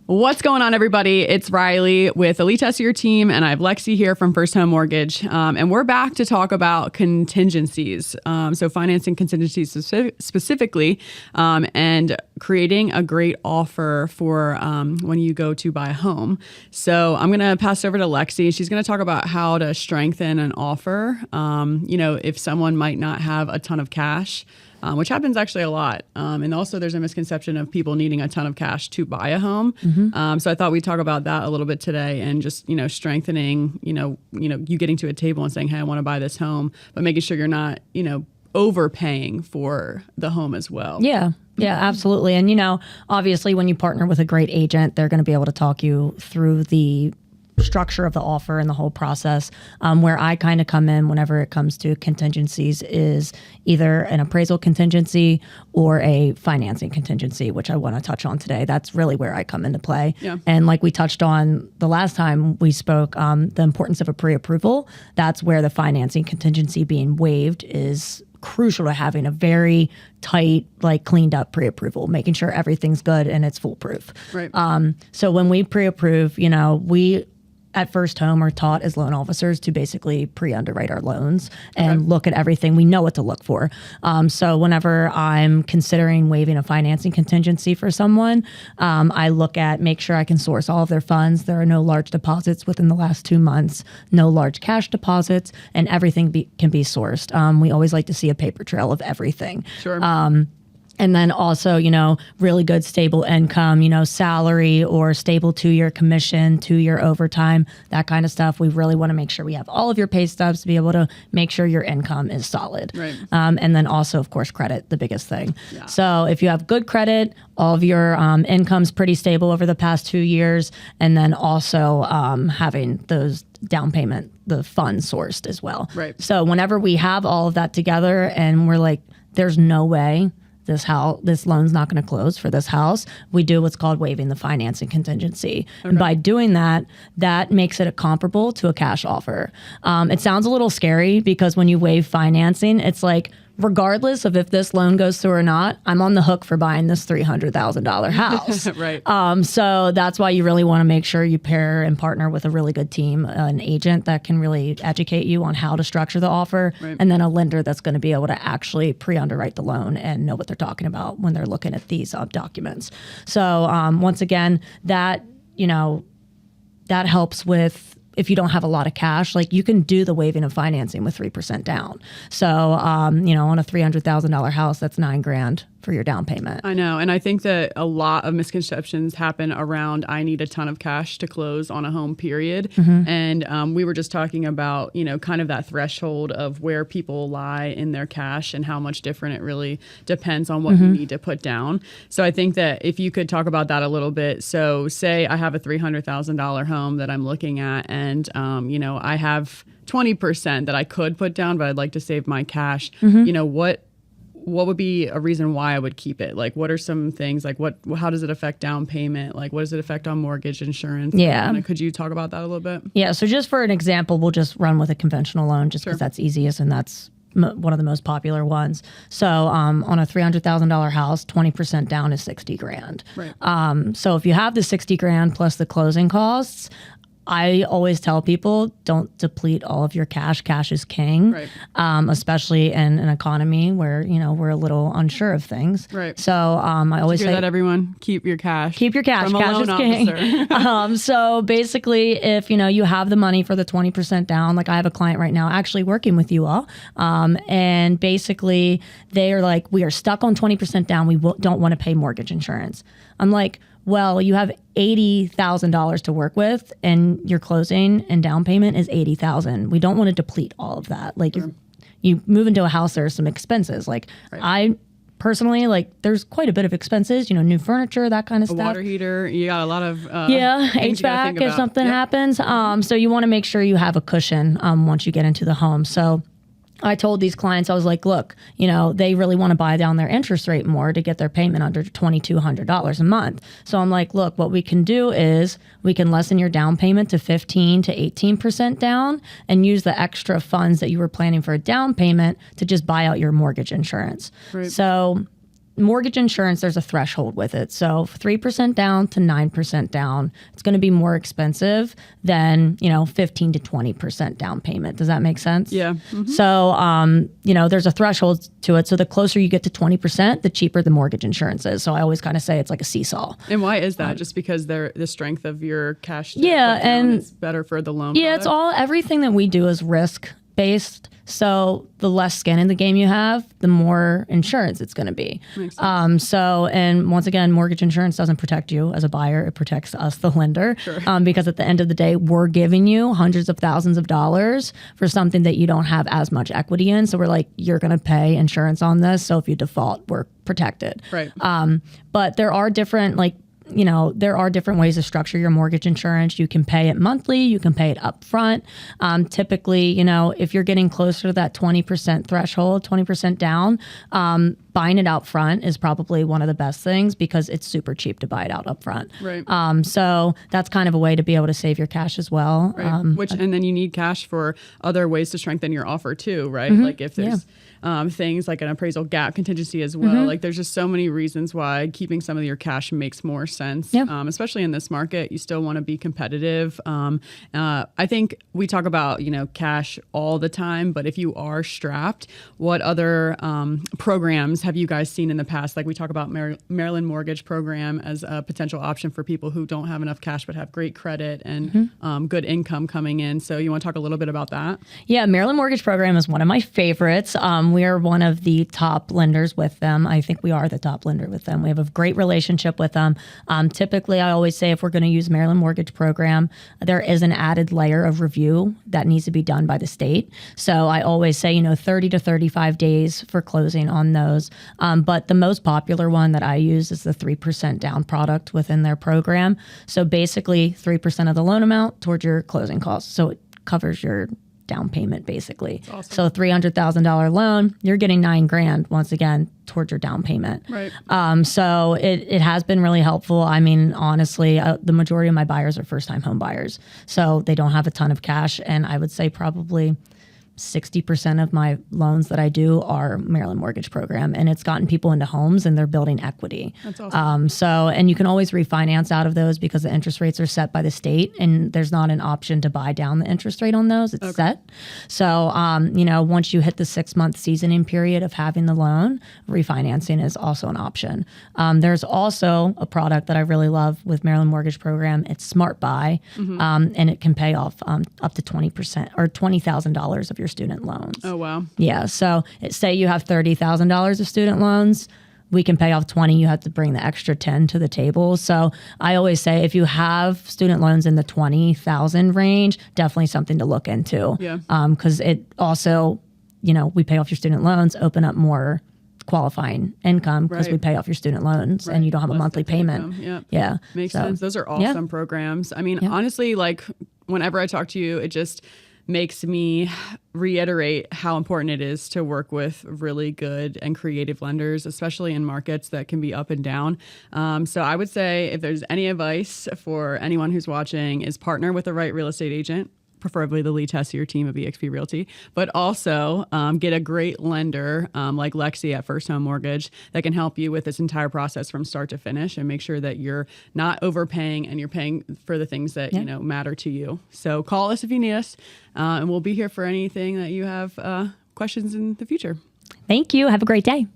What's going on, everybody? It's Riley with the Tessier team, and I have Lexi here from First Home Mortgage. And we're back to talk about contingencies. So financing contingencies specifically, and creating a great offer for when you go to buy a home. So I'm going to pass it over to Lexi. She's going to talk about how to strengthen an offer. If someone might not have a ton of cash, which happens actually a lot. And also there's a misconception of people needing a ton of cash to buy a home. So I thought we'd talk about that a little bit today and just, strengthening, you getting to a table and saying, hey, I want to buy this home, but making sure you're not, overpaying for the home as well. Yeah, absolutely. And, obviously when you partner with a great agent, they're going to be able to talk you through the structure of the offer and the whole process. Where I kind of come in whenever it comes to contingencies is either an appraisal contingency or a financing contingency, which I want to touch on today. That's really where I come into play. Yeah. And like we touched on the last time we spoke, the importance of a pre-approval. That's where the financing contingency being waived is crucial to having a very tight, cleaned up pre-approval, making sure everything's good and it's foolproof. Right. So when we pre-approve, we at First Home are taught as loan officers to basically pre-underwrite our loans and look at everything. We know what to look for. So whenever I'm considering waiving a financing contingency for someone, I make sure I can source all of their funds. There are no large deposits within the last 2 months, no large cash deposits, and everything can be sourced. We always like to see a paper trail of everything. Sure. And then also, really good stable income, salary or stable 2-year commission, 2-year overtime, that kind of stuff. We really want to make sure we have all of your pay stubs to be able to make sure your income is solid. Right. And then also, of course, credit, the biggest thing. Yeah. So if you have good credit, all of your income's pretty stable over the past 2 years, and then also having those down payment, the funds sourced as well. Right. So whenever we have all of that together and we're like, there's no way this loan's not going to close for this house, we do what's called waiving the financing contingency. Okay. And by doing that makes it comparable to a cash offer. It sounds a little scary because when you waive financing, it's like, regardless of if this loan goes through or not, I'm on the hook for buying this $300,000 house. Right. So that's why you really want to make sure you pair and partner with a really good team, an agent that can really educate you on how to structure the offer, right, and then a lender that's going to be able to actually pre-underwrite the loan and know what they're talking about when they're looking at these documents. So once again, that helps with, if you don't have a lot of cash, you can do the waiving of financing with 3% down. So, on a $300,000 house, that's $9,000 for your down payment. I know. And I think that a lot of misconceptions happen around, I need a ton of cash to close on a home, period. Mm-hmm. And we were just talking about, kind of that threshold of where people lie in their cash and how much different it really depends on what mm-hmm. you need to put down. So I think that if you could talk about that a little bit. So say I have a $300,000 home that I'm looking at, and, I have 20% that I could put down, but I'd like to save my cash. Mm-hmm. What would be a reason why I would keep it? What are some things, how does it affect down payment? What does it affect on mortgage insurance? Yeah. Could you talk about that a little bit? Yeah. So just for an example, we'll just run with a conventional loan just because that's easiest and that's one of the most popular ones. So on a $300,000 house, 20% down is $60,000. Right. So if you have the $60,000 plus the closing costs, I always tell people, don't deplete all of your cash. Cash is king, right, especially in an economy where, we're a little unsure of things. Right. So I always say that, everyone, keep your cash. Keep your cash. From cash a loan is king. So basically, if, you have the money for the 20% down, I have a client right now actually working with you all. And basically, they are like, we are stuck on 20% down. We don't want to pay mortgage insurance. I'm like, well, you have $80,000 to work with, and your closing and down payment is $80,000. We don't want to deplete all of that. Sure. You move into a house, there are some expenses. Right. I personally, there's quite a bit of expenses. New furniture, that kind of stuff. Water heater, you got a lot of HVAC if something happens. So you want to make sure you have a cushion once you get into the home. So I told these clients, I was like, look, they really want to buy down their interest rate more to get their payment under $2,200 a month. So I'm like, look, what we can do is we can lessen your down payment to 15 to 18% down and use the extra funds that you were planning for a down payment to just buy out your mortgage insurance. Right. So mortgage insurance, there's a threshold with it. So 3% down to 9% down, it's going to be more expensive than, 15 to 20% down payment. Does that make sense? Yeah. So, there's a threshold to it. So the closer you get to 20%, the cheaper the mortgage insurance is. So I always kind of say it's like a seesaw. And why is that? Just because the strength of your cash and it's better for the loan Yeah, product? everything that we do is risk based. So the less skin in the game you have, the more insurance it's going to be. Makes sense. And once again, mortgage insurance doesn't protect you as a buyer. It protects us, the lender, Sure. Because at the end of the day, we're giving you hundreds of thousands of dollars for something that you don't have as much equity in. So we're like, you're going to pay insurance on this. So if you default, we're protected. Right. But there are different ways to structure your mortgage insurance. You can pay it monthly. You can pay it up front. Typically, if you're getting closer to that 20% threshold, 20% down, buying it out front is probably one of the best things because it's super cheap to buy it out up front. Right. So that's kind of a way to be able to save your cash as well. Right. And then you need cash for other ways to strengthen your offer too, right? Mm-hmm. Like if there's things like an appraisal gap contingency as well. Mm-hmm. Like there's just so many reasons why keeping some of your cash makes more sense. Yeah. Especially in this market, you still want to be competitive. I think we talk about, cash all the time, but if you are strapped, what other programs have you guys seen in the past? Like we talk about Maryland Mortgage Program as a potential option for people who don't have enough cash but have great credit and good income coming in. So you want to talk a little bit about that? Yeah, Maryland Mortgage Program is one of my favorites. We are one of the top lenders with them. I think we are the top lender with them. We have a great relationship with them. Typically, I always say if we're going to use Maryland Mortgage Program, there is an added layer of review that needs to be done by the state. So I always say, 30 to 35 days for closing on those. But the most popular one that I use is the 3% down product within their program. So basically 3% of the loan amount towards your closing costs. So it covers your down payment basically. Awesome. So a $300,000 loan, you're getting $9,000 once again towards your down payment. Right. So it has been really helpful. I mean, honestly, the majority of my buyers are first-time home buyers, so they don't have a ton of cash, and I would say probably 60% of my loans that I do are Maryland Mortgage Program, and it's gotten people into homes and they're building equity. That's awesome. And you can always refinance out of those because the interest rates are set by the state, and there's not an option to buy down the interest rate on those. It's set. So, once you hit the 6-month seasoning period of having the loan, refinancing is also an option. There's also a product that I really love with Maryland Mortgage Program. It's Smart Buy, and it can pay off up to 20% or $20,000 of your student loans. Oh, wow. Yeah. So say you have $30,000 of student loans, we can pay off 20. You have to bring the extra 10 to the table. So I always say if you have student loans in the 20,000 range, definitely something to look into. Yeah. Because it also, we pay off your student loans, open up more qualifying income because we pay off your student loans and you don't have a monthly payment. Yep. Yeah. Makes sense. Those are awesome programs. I mean, honestly, like whenever I talk to you, it just makes me reiterate how important it is to work with really good and creative lenders, especially in markets that can be up and down. So I would say if there's any advice for anyone who's watching is partner with the right real estate agent, preferably the Tessier team of eXp Realty, but also get a great lender like Lexi at First Home Mortgage that can help you with this entire process from start to finish and make sure that you're not overpaying and you're paying for the things that matter to you. So call us if you need us, and we'll be here for anything that you have questions in the future. Thank you. Have a great day.